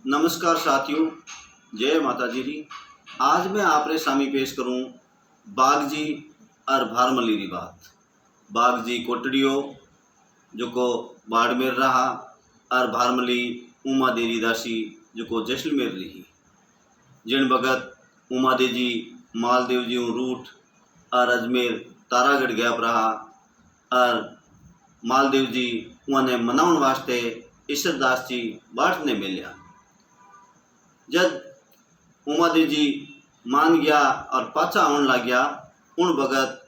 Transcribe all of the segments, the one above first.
नमस्कार साथियों, जय माता जी। आज मैं आपरे सामी पेश करूं बागजी और भारमली री बात। बागजी कोटड़ियो जो को बाड़मेर रहा और भारमली उमा देवी दासी जो को जैसलमेर रही। जिन भगत उमा देवी मालदेव जी रूट और अजमेर तारागढ़ गया रहा और मालदेव जी उन्हें मनाउन वास्ते ईश्वरदास जी बाट ने मिलिया। जब उमादेव जी मान गया और पाछा आने लग गया, उन भगत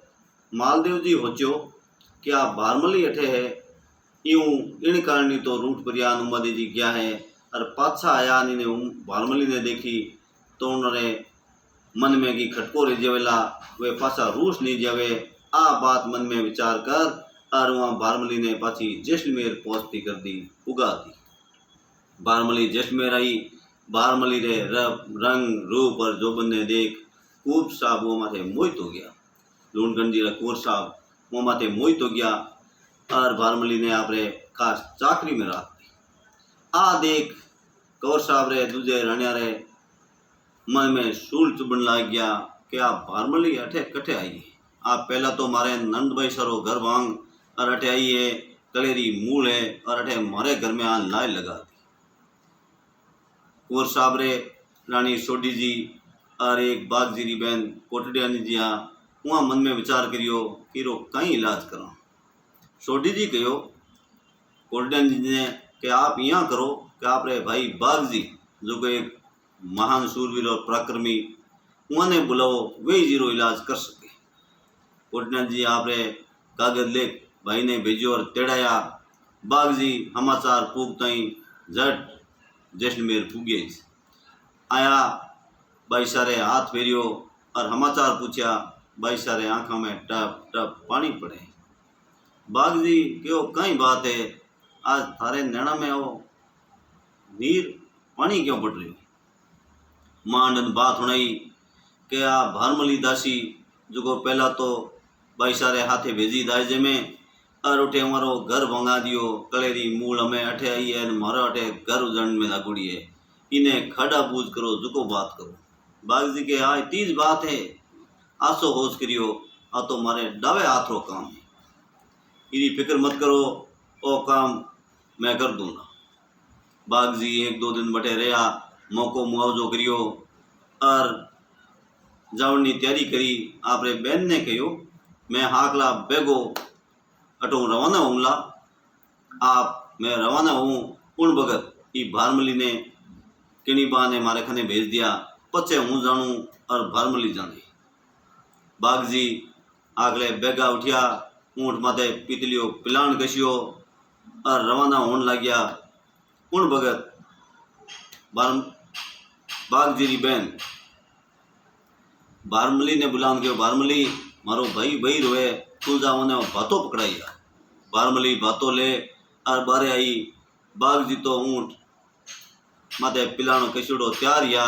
मालदेव जी होचो कि आप भारमली अठे है यूं इन कारण तो रूट परियान उमादेव जी गया है और पाछा आया ने भारमली ने देखी तो उन्होंने मन में की खटको रह जावेला वे पाछा रूस नहीं जावे। आ बात मन में विचार कर और वहाँ भारमली ने पाछी जैसलमेर पहुंचती कर दी उगा दी। भारमली जैसलमेर आई। भारमली रे रंग रूप और जोबन ने देख कूर साहब वो माथे मोहित हो गया। लूणगंजी रा कूर साहब वो माथे मोहित हो गया और भारमली ने आपरे खास चाकरी में रख दी। आ देख कौर साहब रे दूजे रानिया रे मन में सूल चुभन लग गया कि आप भारमली अठे कठे आई। आप पहला तो मारे नंद भाई सरो घर वांग और अठे आई है कलेरी मूल है और अठे मारे घर में आ लाई लगा दी। कुंवर साहब रे रानी सोडी जी और एक बागजी री बहन कोटड़ियानी जी वहाँ मन में विचार करियो कि रो कहीं इलाज करो। सोडी जी कहो कोटड़ियानी जी ने कि आप यहाँ करो कि आप रे भाई बागजी जो कि एक महान सूरवीर और पराक्रमी उन्हें बुलाओ, वे जीरो इलाज कर सके। कोटड़ियानी जी आप रे कागज लेख भाई ने भेजो और तेड़ाया। बागजी समाचार पूग तई झट जैसलमेर पुगे आया। भाई सारे हाथ फेरियो और समाचार पूछा। भाई सारे आंखों में टप टप पानी पड़े। बागजी क्यों कई बात है, आज थारे नैना में हो नीर पानी क्यों पड़ रही। मांडन बात होनी कि आ भारमली दासी जो को पहला तो भाई सारे हाथे भेजी दाइजे में और उठे हमारो घर भंगा दियो। कलेरी मूल हमें अठे आई है मारो अठे घर उजड़न में लागुड़ी है, इन्हें खड़ा बूझ करो जुको बात करो। बागजी के आज तीज बात है, आसो होश करियो, आ तो मारे डावे हाथ रो काम है, इरी फिक्र मत करो, ओ काम मैं कर दूंगा। बागजी एक दो दिन बटे रहा, मौको मुआवजो करियो और जावनी तैयारी करी। आपरे बहन ने कहो मैं हाकला बेगो अटो रवाना होऊंला। आप मैं रवाना हूँ। उन भगत ई भारमली ने किणी बा ने मारे खने भेज दिया। पचे हूँ जानू और भारमली जाने। बागजी आगले बेगा उठिया, ऊँट माथे पीतलियो पिलान कसियो और रवाना होने लग गया। उन भगत बागजी री बहन भारमली ने बुलान गयो, भारमली मारो भाई भाई रोए तू जा उन्हें बातों पकड़ाइया। भारमली बातों ले और बारे आई। बागजी तो ऊँट माथे पिलानो कसिड़ो तैयार या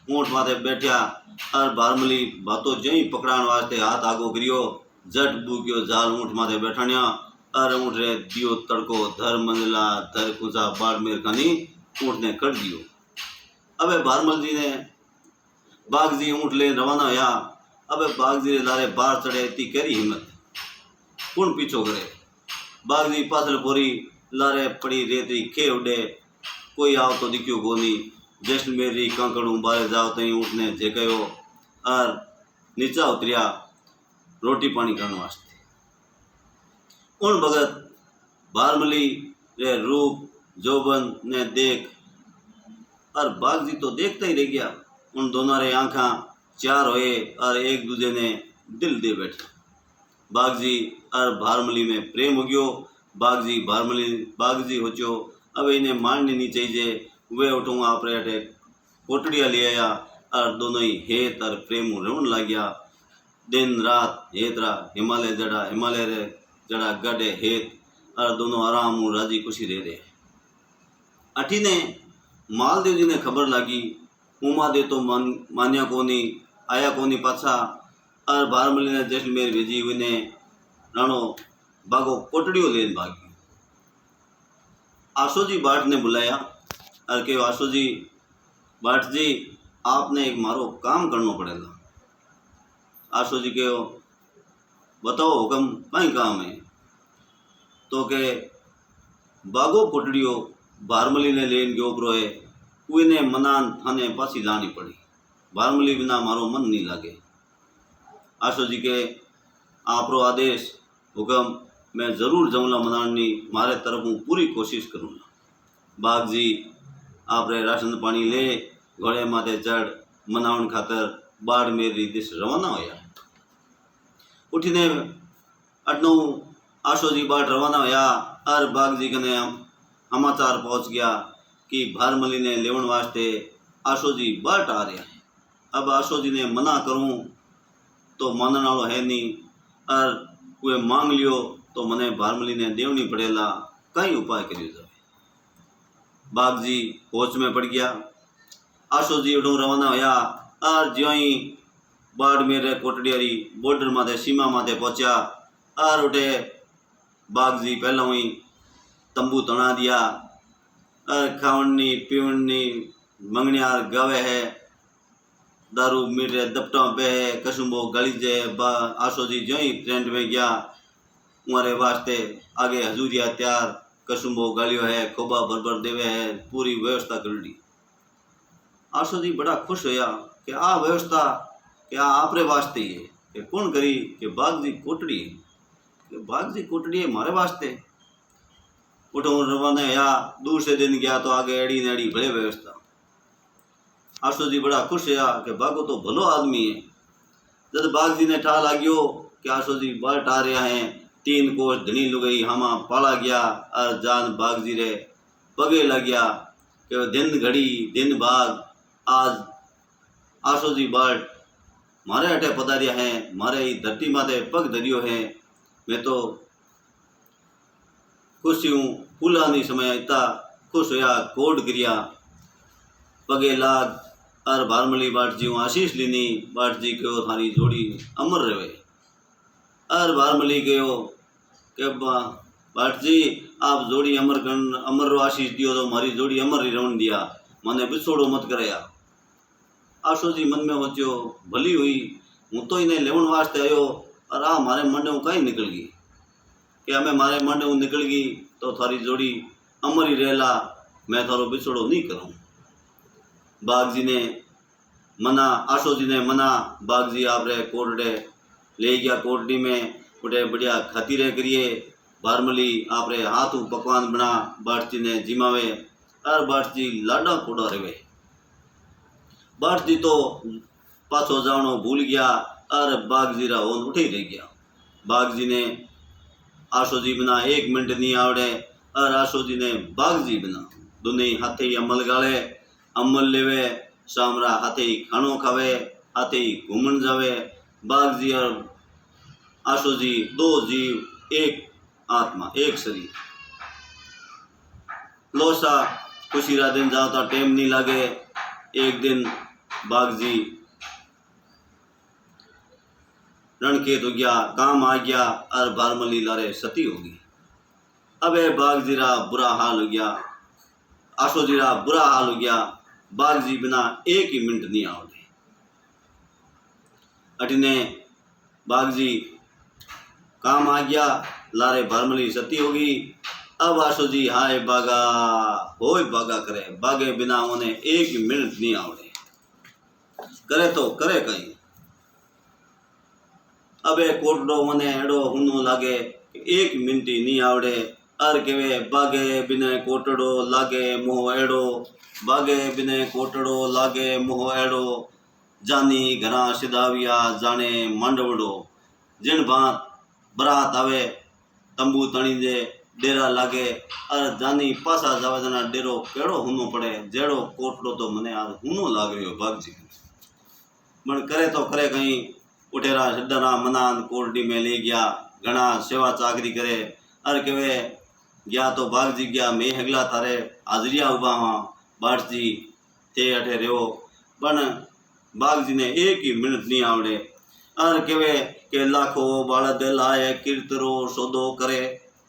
ऊँट माथे बैठा और भारमली बातों जई पकड़ान वास्ते हाथ आगो करियो। जट बूगियो जाल ऊँट माथे बैठानिया और ऊँट रे दियो तड़को धर मंजला धर कुजा बाड़मेर खानी ऊँट ने कर दियो। अबे भारमल जी ने बागजी ऊँट ले रवाना होया। अबे बागजी रे लारे बाहर चढ़े इतनी करी हिम्मत कौन पीछो करे। बागजी पासल पोरी लारे पड़ी रेतरी खे उड़े, कोई आओ तो दिखियो गोनी। जैसलमेर री कांकड़ू बारे जाओ तई ऊँटने झेकायो और नीचा उतरिया रोटी पानी खाने वास्ते। उन भगत भारमली रे रूप जोबन ने देख और बागजी तो देखता ही रह गया। उन दोनों रे आंखा चार होए और एक दूजे ने दिल दे बैठे। बागजी और भारमली में प्रेम हो गयो। बागजी भारमली बागजी होचो अब इन्हें मारनी नहीं चाहिए। वे उठूँगा आपरे अठे कोटड़िया ले आया और दोनों ही हेत और प्रेम रोन लग गया। दिन रात हेत रहा हिमालय रे जड़ा गढ़े हेत और दोनों आराम राजी खुशी रह रहे। अठी ने मालदेव जी ने खबर लगी। उमा दे तो मान्या कोनी आया कोनी पाछा और भारमली ने जैसलमेर भेजी हुई ने राणो बागो कोटड़ियो लेन भागी। आशो जी बाट ने बुलाया और के आशो जी बाट जी आपने एक मारो काम करना पड़ेगा। आशो जी कहो बताओ हुक्म कहीं काम है। तो के बागो कोटड़ियो भारमली ने लेन गयो करो है उन्हें मनान थाने पासी जानी पड़ी। भारमली बिना मारो मन नहीं लागे। आशो जी के आपरो आदेश हुक्म मैं जरूर जाऊँगा मनानी मारे तरफ हूँ पूरी कोशिश करूँगा। बाग जी आप राशन पानी ले घोड़े माथे चढ़ मनावन खातर बाड़मेर री दिश रवाना होया। उठीने अटनू आशो जी बाट रवाना होया और बाग जी कने समाचार पहुंच गया कि भारमली ने लेवन वास्ते आशो जी बाट आ रहा है। अब आशो जी ने मना करूं तो मानने वालों है नहीं और वे मांग लियो तो मने भारमली ने देवनी पड़ेला। कई उपाय करियो जाए। बाग जी होश में पड़ गया। आशो जी उठू रवाना होया और ज्यों ही बाड़मेर कोटड़ियारी बॉर्डर माथे सीमा माथे पहुंचा और उठे बाग जी पहला ही तंबू तना दिया और खावनी पीवनी मंगनियार गावे है दारू मीठे दपटा पे है कसुम्बो गली जे आशो जी ज्यों ही ट्रेंड में गया उमारे वास्ते आगे हजूरिया तैयार कसुम्बो गालियो है खोबा भरभर देवे है पूरी व्यवस्था कर ली। आशो जी बड़ा खुश होया कि आ व्यवस्था क्या आपरे वास्ते ही है कि कौन करी कि बाग जी कोटड़ी है कि बाग जी कोटड़ी है मारे वास्ते। उठो रवाना या दूर से दिन गया तो आगे एड़ी नेड़ी भले व्यवस्था। आशो जी बड़ा खुश है कि बागो तो भलो आदमी है। जब बाग जी ने ठा लाग्यो कि आशो जी बाट आ रहा है 3 कोस धनी लुगई हामा पाला गया और जान बाग जी रे पगे लग गया कि दिन घड़ी दिन बाग आज आशो जी बाट मारे अटे पधारिया है मारे धरती माथे पग धरियो है। मैं तो खुश हूँ फूलानी समय इतना खुश होया कोड गिरिया पगे लाग और भारमली बाट जी आशीष लीनी। बाट जी कहो थारी जोड़ी अमर रहे और भारमली कहो कि बाट जी आप जोड़ी अमर रो आशीष दियो तो मारी जोड़ी अमर ही रवन दिया मने बिछोड़ो मत करया। आशो जी मन में सोचो भली हुई हूँ तो इन्हें लेवन वास्ते आयो और आ मारे मंडे कहीं निकल गई कि हमें मारे मंडे निकल गई तो थारी जोड़ी अमर ही रहेला मैं थारो बिछोड़ो नहीं करूँ। बाग जी ने मना आशो जी ने मना बाग जी आप रे कोटड़े ले गया। कोटड़ी में उठे बढ़िया खातिरे करिए भारमली आप रे हाथों पकवान बना बाट जी ने जिमावे और बाट जी लाडा कोड़ा रहे। बाट जी तो पाछो जानो भूल गया और बाग जी रा होन उठे रह गया। बाग जी ने आशो जी बना 1 मिनट नहीं आवड़े और आशो जी ने बाग जी बना दोनों हाथे ही अमल गाले अमल लेवे सामरा हाथे ही खानो खावे हाथे ही घूमन जावे। बाग जी और आशो जी 2 जीव एक आत्मा एक शरीर। लोसा खुशी रा दिन जाता टाइम नहीं लागे। एक दिन बाग जी रणखेत हो गया काम आ गया और भारमली लारे सती हो गई। अब बाग जी रा बुरा हाल हो गया आशो जी रा बुरा हाल हो गया। बाग जी बिना 1 ही मिनट नहीं आवड़े। अटिने बाग जी काम आ गया लारे भारमली सती हो गई। अब आशो जी हाय बागा होय बागा करे बागे बिना उन्हें 1 मिनट नहीं आवड़े करे तो करे कहीं। अब कोटड़ो मने एडो हुनो लागे 1 मिनट ही नहीं आवड़े और केवे बागे बिने कोटड़ो लागे मोह एडो बागे बिने कोटड़ो लागे मोह एडो जानी घरा सिदाविया जाने मांडवड़ो। जिन बात बरात आवे तंबू तणी दे डेरा लागे और जानी पासा जावे जना डेरो केड़ो हुनो पड़े जेड़ो कोटड़ो तो मने आज हुनो लाग रह्यो बाग जी। मन करे तो करे कहीं उठेरा सिद्धरा मनान कोटड़ी में ले गया घना सेवा चाकरी करे और केवे गया तो बाग जी गया मैं हगला थारे हाजरिया उबा हाँ बाट जी थे अठे रेवो पण बाग जी ने 1 ही मिनट नहीं आवड़े और केवे के लाखों बालद लाए कीर्तरो सौदो करे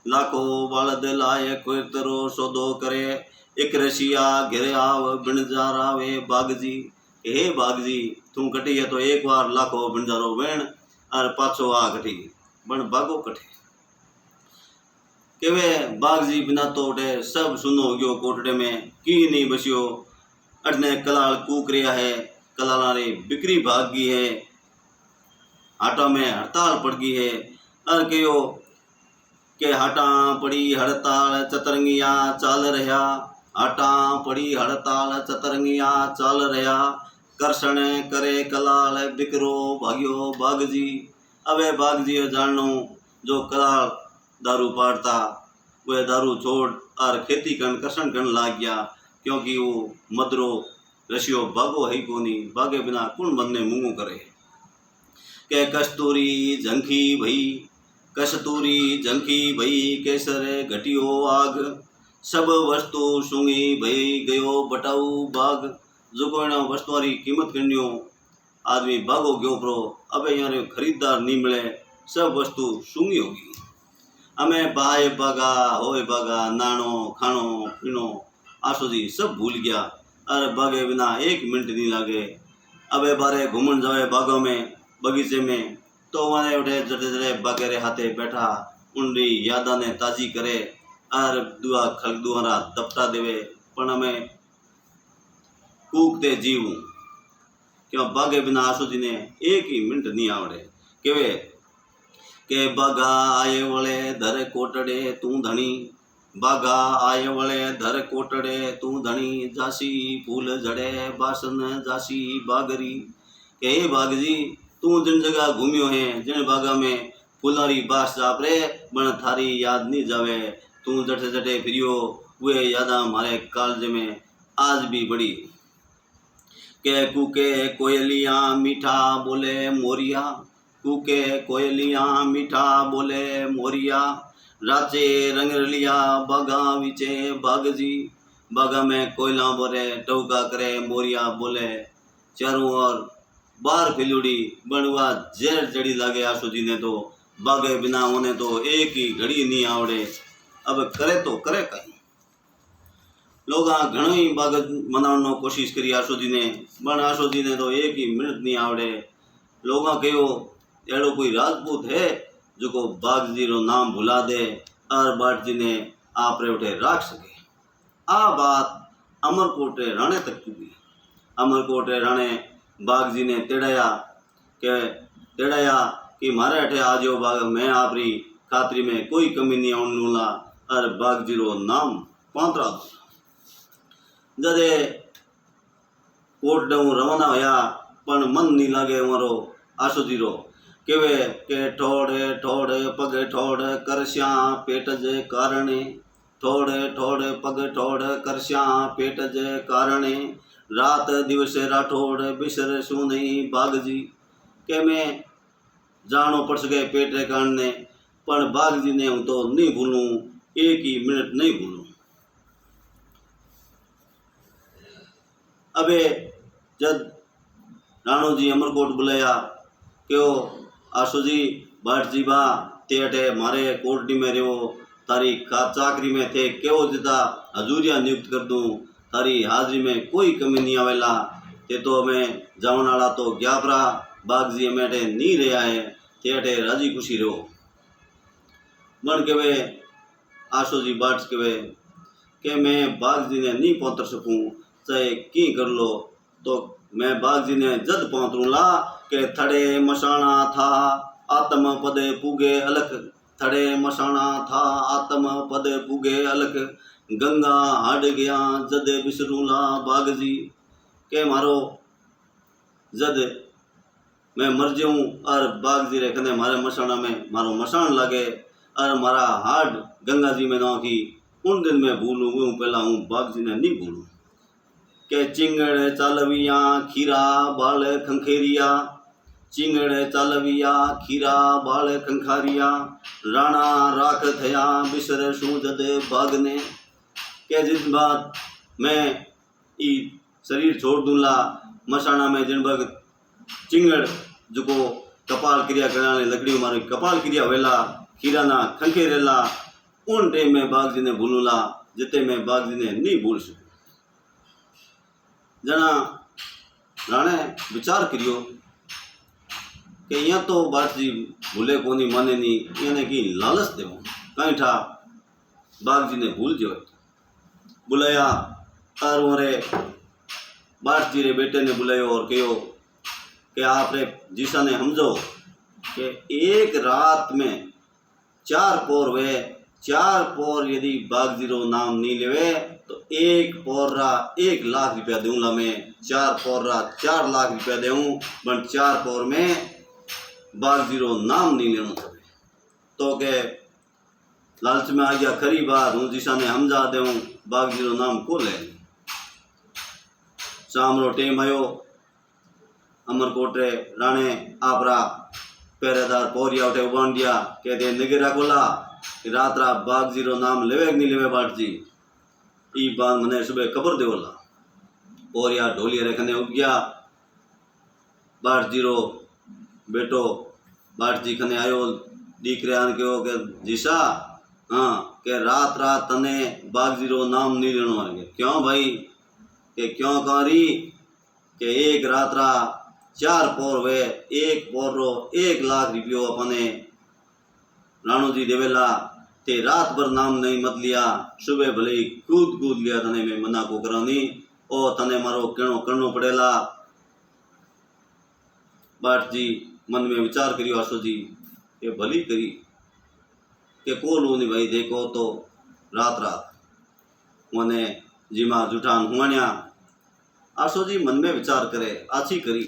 लाखों बालद लाए कीर्तरो सौदो करे एक रशिया घिरे आव बिणजार आवे बागजी। हे बागजी तू कटी है तो एक बार लाखो बिणजारो वेण और पाछो आ कटी बण बागो कटे। केवे बागजी बिना तो उठे सब सुनो हो गयो कोटड़े में की नहीं बसियो। अटने कलाल कूक रिया है, कलाला रे बिक्री भाग गई है, हाटा में हड़ताल पड़ गई है। और कहो के हाटा पड़ी हड़ताल चतरंगिया चाल रहा, हाटा पड़ी हड़ताल चतरंगिया चाल रहा। करसण करे कलाल बिकरो भाग्यो बागजी। अबे बागजी जाननो जो कलाल दारू पाड़ता वह दारू छोड़ और खेती करसन करन लाग गया, क्योंकि वो मदरो रशियो बागो है कोनी, बागे बिना कौन बनने मुँह करे। के कस्तूरी झंखी भई, कस्तूरी झंखी भई केसर घटियो आग। सब वस्तु सूंगी भई गयो बटाऊ बाग। जो कोई वस्तुआरी कीमत करनियो आदमी बागो गयो प्रो। अबे यहाँ खरीददार नहीं मिले, सब वस्तु सूंगी होगी। हमें बाय बागा होए बागा नानो खानो पीनो आसोदी सब भूल गया और बागे बिना एक मिनट नहीं लागे। अबे बारे घूमन जावे बागों में बगीचे में तो वहाँ उठे जड़े जड़े बागे रे हाथे बैठा उनकी यादा ने ताजी करे और दुआ खल दुआरा दपटा देवे। पण हमें कूकते जीव क्यों बागे बिना आसोदी ने एक ही मिनट नहीं आवड़े। केवे के बागा आए वले धर कोटड़े तू धनी, बागा आए वले धर कोटड़े तू धनी। जासी फूल झड़े बासन जासी बागरी। के बागजी तू जिन जगह घूमियो है जिन बागा में फुलारी बास जापरे बन थारी याद नहीं जावे। तू जटे जटे फिरियो वे यादा मारे कालज में आज भी बड़ी। के कूके कोयलिया मीठा बोले मोरिया, कूके कोयलिया मीठा बोले मोरिया। राचे रंग रलिया बागा विचे बागजी। बागा में कोयला बोले टौका करे मोरिया बोले। चारों ओर बार फिलुड़ी बनवा जेर जड़ी लागे आसुजी ने तो बागे बिना होने तो एक ही घड़ी नहीं आवड़े। अब करे तो करे कहीं। लोग घणो ही बाग मनावनो कोशिश करी आसोदी ने, पण आसोदी ने तो एक ही मिनट नहीं आवड़े। लोग कहो एड़ो कोई राजपूत है जो को बागजी रो नाम भुला दे और बाटजी ने आप रे उठे राख सके। आ बात अमरकोट राणे तक चुकी। अमरकोट राणे बागजी ने तेड़ाया कि मारे अठे आ जाओ बाग, मैं आपरी खातरी में कोई कमी नहीं आने लूँगा और बागजी रो नाम पांतरा दूंगा। जदे कोट डू रवाना होया पण मन नहीं लागे हमारो आसोदी रो। केवे के ठोड़े ठोड़े पग ठोड़ करश्या पेट जे कारणे, ठोड़े ठोड़े पग ठोड़ करश्या पेट जे कारणे। रात दिवस राठोड़ बिसर सू नहीं बागजी। के मैं जानो पड़ सके पेट रे कारण पण बागजी ने हूँ तो नहीं भूलूँ, एक ही मिनट नहीं भूलूँ। अबे जब राणो जी अमरकोट बुलाया क्यों आसोजी बाटजी बा ते अटे मारे कोटडी में रहो, तारी चाकरी में थे क्यों दिता हजूरिया नियुक्त कर दूँ, तारी हाजरी में कोई कमी नहीं आवेला। ते तो मैं जावन वाला तो ग्यापरा बागजी में अटे नहीं रहा है, ते अटे राजी खुशी रहो। बन के वे आसोजी बाट के वे के मैं बागजी ने नहीं पहुँच सकूँ, चाहे की कर लो तो मैं बागजी ने जद पहुँचूँला के थड़े मसाना था आत्म पद पुगे अलख। थड़े मसाना था आत्म पद पुगे अलख। गंगा हाड गया जद बिसरूला बागजी। के मारो जद मैं मर जाऊँ और बागजी रे कने मारे मसाना में मारो मसान लगे और मारा हाड गंगा जी में ना की उन दिन मैं भूलूँ पहला हूँ बागजी ने नहीं भूलूँ। के चिंगड़ चालविया खीरा बाल खंखेरिया, चिंगड़ चालविया खीरा बाल खंखारिया। राणा राख थया बिसर सूजद बागने। के जिन बात मैं ई शरीर छोड़ दूंला मसाना में जिन बग चिंगड़ जो को कपाल क्रिया करने लकड़ी मारे कपाल क्रिया वेला खीरा ना खंखेरेला उन टाइम में बागजी ने भूलूला जिते मैं बागजी ने नहीं भूल सको। जना राणे विचार करियो कि यहाँ तो बागजी भूले कोनी माने नहीं, इन्हें की लालच देव कहीं ठा बागजी ने भूल जो बुलाया और मोरे बागजी रे बेटे ने बुलायो और कहो कि आप रे जीसा ने समझो कि एक रात में 4 पोर वे 4 पोर यदि बागजी रो नाम नहीं लेवे तो 1 पोर रा 1 लाख रुपया दूंगा मैं, 4 पोर रा 4 लाख रुपया दूँ, पर 4 पोर में बागजी रो नाम नहीं लेना चाहिए। तो के लालच में आ गया खरी बात, हूँ जिसा ने समझा दे बागजी रो नाम को ले। शाम रो टेम आयो, अमरकोट रे राणे आपरा पहरेदार पोरिया उठे उबान दिया कहते नगेरा खोला रात रात बागजी रो नाम लेवे कि नहीं लेवे बाटजी, ई बात मने सुबह खबर देवला। पोरिया ढोलिया रे कने उठ गया, बाटजी रो बेटो बाटजी कने आयो, दीकरे आन कहो कि जीसा हाँ के रात रात तने बागजी रो नाम नहीं लेनो है। क्यों भाई के क्यों कारी के एक रात रा 4 पोर वे 1 पोर रो 1 लाख रुपयो अपने राणो जी देवेला ते रात भर नाम नहीं मत लिया, सुबह भले ही कूद लिया तने मैं मना को करानी ओ तने मारो कहनो करनो पड़ेला। बाट जी मन में विचार करियो आशो जी ये भली करी के को लो नहीं भाई, देखो तो रात रात मने जीमा जुठान हुआण्या। आशो जी मन में विचार करे आछी करी,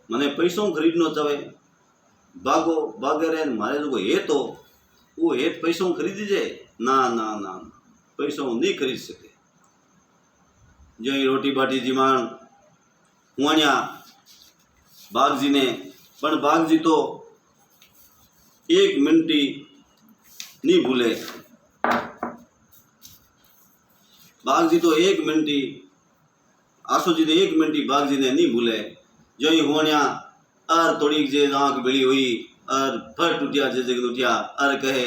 मने पैसों खरीदनो चाहे बागो बागे रे मारे जो हे तो वो हे पैसों खरीदी जाए ना ना ना पैसों नहीं खरीद सके। जो रोटी बाटी जीमान हुआण्या बागजी ने, पर बागजी तो 1 मिनट ही नहीं भूले, बागजी तो 1 मिनट ही आशो जी ने 1 मिनट ही बागजी ने नहीं भूले। जो ही होनिया और थोड़ी जे आँख बिली हुई और फट उठिया जे जग उठिया और कहे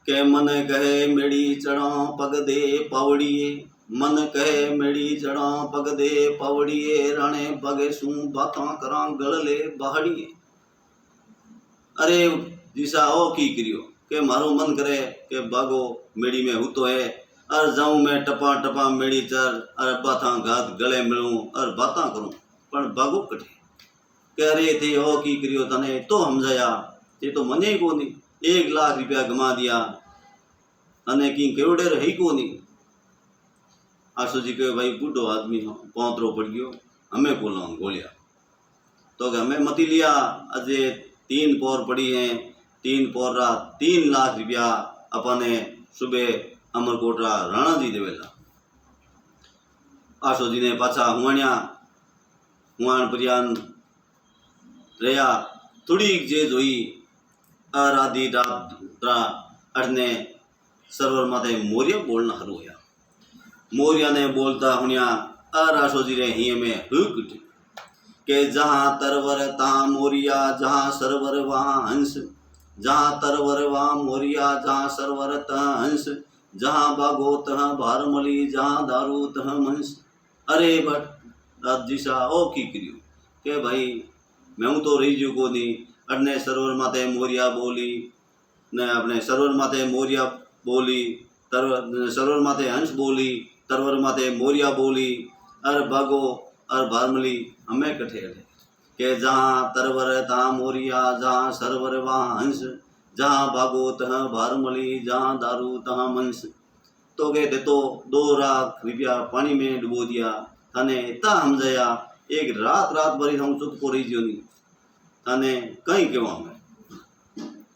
के मन कहे मेड़ी चढ़ो पग दे पावड़िए, मन कहे मेड़ी चढ़ो पग दे पावड़िए, राणे बगे सू बातां करा गड़ले बहाड़िए। अरे जीसा ओ की करियो के मारो मन करे के बागो मेड़ी में हूतो है और जाऊं मैं टपा टपा मेड़ी चर और बातां घात गले मिलूं और बातां करूं, पर बागो कटे कह रहे थे ओ की करियो तने तो समझाया ये तो मने ही कोनी, 1 लाख रुपया गमा दिया अने की करोड़े रही कोनी। आशु जी कहे भाई बूढ़ो आदमी हो पौतरो पड़ गयो हमें को लाऊं गोलिया, तो हमें मती लिया अजय 3 पोर पड़ी हैं, 3 पोर रा 3 लाख रुपया अपने सुबह अमरकोट रा राणा जी देवेला। आशु जी ने पाछा हुआण्या हुआण परियान रहा थोड़ी जेज हुई और आधी रात अड़ने सरवर माथे मोरिया बोलना हरु होया। मोरिया ने बोलता हुनिया और आशो जी रे हिये में हुक उठी के जहाँ तरवर तहाँ मोरिया, जहाँ सरवर वहाँ हंस, जहाँ तरवर वहाँ मोरिया, जहाँ सरवर तहाँ हंस, जहाँ बागो तहाँ भारमली, जहाँ दारू तहाँ मंस। अरे बट राजी सा ओ की करियो के भाई मैं तो रही जो को नहीं अड़ने सरोवर माथे मोरिया बोली ने अपने सरोवर माथे मोरिया बोली सरोवर माथे हंस बोली तरवर माथे मोरिया बोली अर बागो अर भारमली हमें कठे के जहाँ तरवर तहाँ मोरिया, जहाँ सरोवर वहाँ हंस, जहाँ बागो तहाँ भारमली, जहाँ दारू तहाँ मंस। तो कहते तो 2 लाख रुपया पानी में डुबो दिया तने इतना समझाया, एक रात भरी हम चुप को रही नहीं तने कहीं क्यों मैं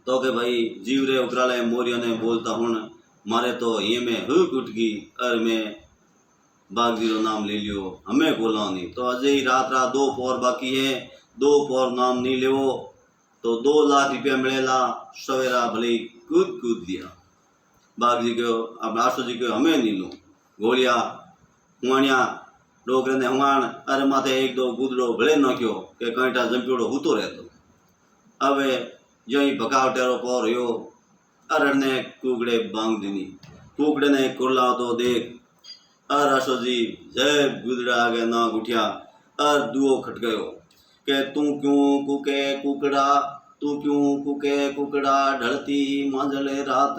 तो के भाई जीव रे उकराले मोरिया ने बोलता हूँ मारे तो ये में हुक उठ गई और मैं बागजी रो नाम ले लियो हमें बोला नहीं। तो अजय ही रात 2 पोर बाकी है, 2 पोर नाम नहीं लेवो तो 2 लाख रुपया मिलेला। सवेरा भले कूद दिया बागजी को अब आशु जी को हमें नहीं लो गोलिया हुआणिया डोकरे ने हुआण अरे माथे 1-2 गुदड़ो भले नाख्यो के कंटा जंपियोड़ो हूतो रहतो। अब जो ही भकाव टेरो पोर हो अरे ने कुगड़े बांग दीनी कुकड़े ने कुरला तो देख अर आशो जी जय गुदड़ा आगे ना उठिया अर दुओ खट गयो के तू क्यों कुके कुकड़ा, तू क्यों कुके कुकड़ा ढलती मांझले रात,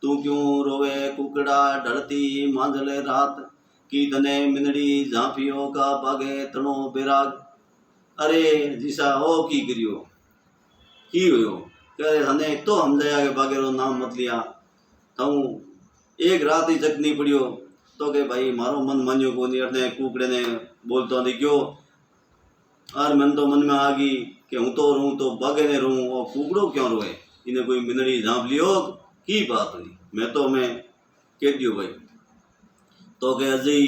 तू क्यों रोवे कुकड़ा ढलती मांझले रात, की तने मिनड़ी झांपियो का बागे तनो बेराग। अरे जीसा ओ की करियो की हुयो कह हने एक तो समझाया के बागेरो नाम मत लिया तू एक रात ही जग नहीं पड़ियो तो के भाई मारो मन मान्यो को नहीं अने कुकड़े ने बोलतो नहीं क्यों और मन तो मन में आ गई कि हूँ तो रहूँ तो बागे ने रहूँ और कुकड़ो क्यों रोए इन्हें कोई मिनड़ी झाँप लियो की बात हुई मैं कह दियो भाई तो के अजय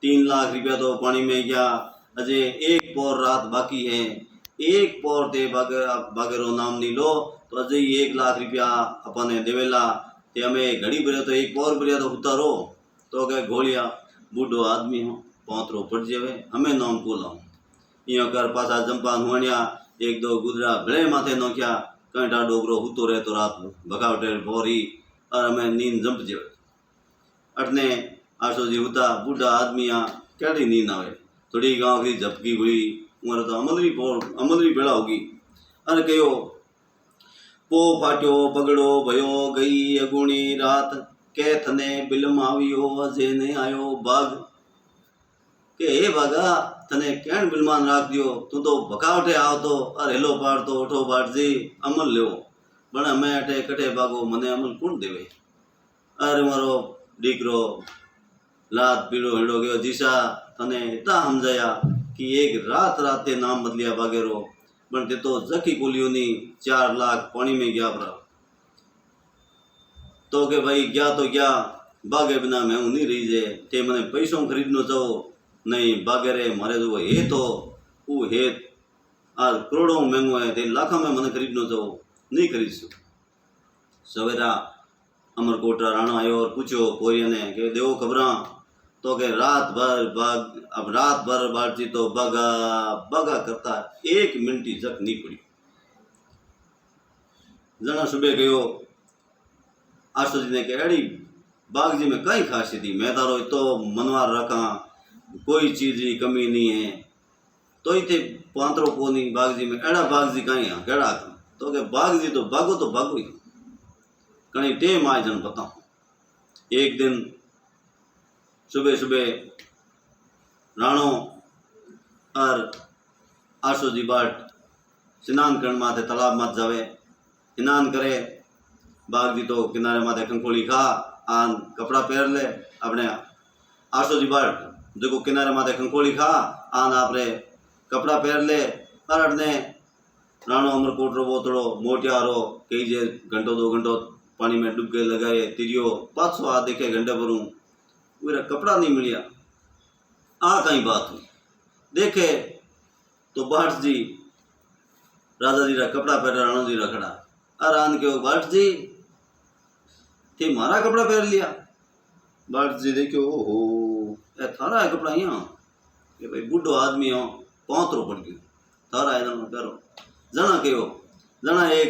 3 लाख रुपया तो पानी में गया अजय एक पोर रात बाकी है एक पोर ते बागेरो नाम नहीं लो तो अजय 1 लाख रुपया अपने देवेला ते हमें घड़ी भरे तो एक पोर भरिया तो उतारो तो के घोलिया बूढ़ो आदमी हो पौतरो पड़ जावे हमें नाम को लाऊं यो कर पासा जंपा हुआनिया 1-2 गुजरा भले माथे नोख्या कंटा डोगरो हुतो रहे तो रात भगावटे बोरी और हमें नींद जंप जावे अटने आशो जी हुता बूढ़ा आदमी कैडी नींद आवे थोड़ी गांव की झपकी हुई उमर तो अमलरी बेड़ा होगी अरे कहो पो फाट्यो पगड़ो भयो गई अगुणी रात के थने बिलम आवियो अजे ने आयो बाग के हे बागा तने कैन बिलमान राख दियो तू तो भकावटे आओ तो अरे हेलो पाड़ तो उठो बाट जी अमल लो बना मैं अटे कटे बागो मने अमल कौन देवे अरे मारो दीकरो लात पीड़ो हेड़ो गयो जीसा तने इतना समझाया कि एक रात राते नाम बदलिया बागेरो पण ते तो जकी कोलियो नी 4 लाख पानी में गया भरा तो के भाई गया तो गया बागे बिना मैं नहीं रही जे ते मने पैसों खरीदनो चाहो नहीं बागे रे मारे जो हे तो वो हे आज करोड़ों महंगो है ते लाखों में मने खरीदनो चाहो नहीं खरीद सको सवेरा अमरकोटरा राणा आयो और पूछो कोरिया ने के देवो खबरा तो के रात भर बातचीत तो बगा बगा करता 1 मिनट ही जक नहीं पड़ी जना सुबह गयो आशो जी ने कह अड़ी बाग जी में कई खासी थी मैं तारो तो मनवार रखा कोई चीज की कमी नहीं है तो इतने पांतरो को नहीं बाग जी में एड़ा बाग जी कहीं केड़ा तो के बाग जी तो भागो ही कहीं टेम आए जन बताऊं एक दिन सुबह सुबह राणो और आशो जी बाट स्नान करने माथे तालाब मत जावे स्नान करे बाग जी तो किनारे माथे कंकोली खा आन कपड़ा पहन ले अपने आशो जी बाट जो किनारे माथे कंकोली खा आन आपने कपड़ा पहन ले पर ने राणो अमरकोट रो बोतड़ो मोटियारो कई जे घंटो 2 घंटो पानी में डुबके लगाए तिरियो 500 आ देखे घंटे भरू मेरा कपड़ा नहीं मिलिया आ कहीं बात हुई देखे तो बाट जी राजा जी रा कपड़ा पहन राणो जी रखड़ा आरान के बाट जी थे मारा कपड़ा पहन लिया बाट जी देखो ओहो ए थारा है कपड़ा यहाँ के भाई बूढ़ो आदमी हो पौतरो पड़ गयो थारा है ना करो जना कहो जना एक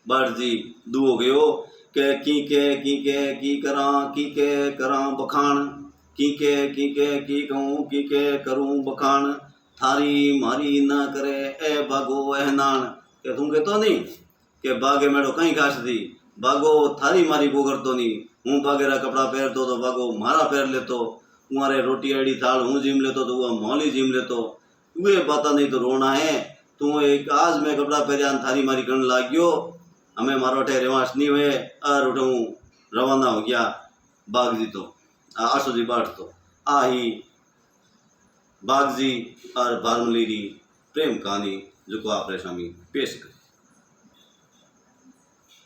बाट जी दुओ गयो के की करा बखान की कहूँ की के करूँ बखान थारी मारी ना करे ए बागो एहनान के तुम के तो नहीं के बागे मेड़ो कहीं खास थी बागो थारी मारी बोगर तो नहीं हूँ बागे रा कपड़ा पहर तो बागो मारा पहर लेतो तुम्हारे रोटी अड़ी थाल हूँ जिम लेतो तो वह मौली जिम लेतो वे बाता नहीं तो रोना है तू एक आज मैं कपड़ा पहरिया थारी मारी करने लाग गयो हमें मारो ठे रेवास नहीं हुए और उठूँ रवाना हो गया बाग जी तो आशो जी बाट तो आ ही बाग जी और बारमली री प्रेम कहानी जो को आप सामी पेश कर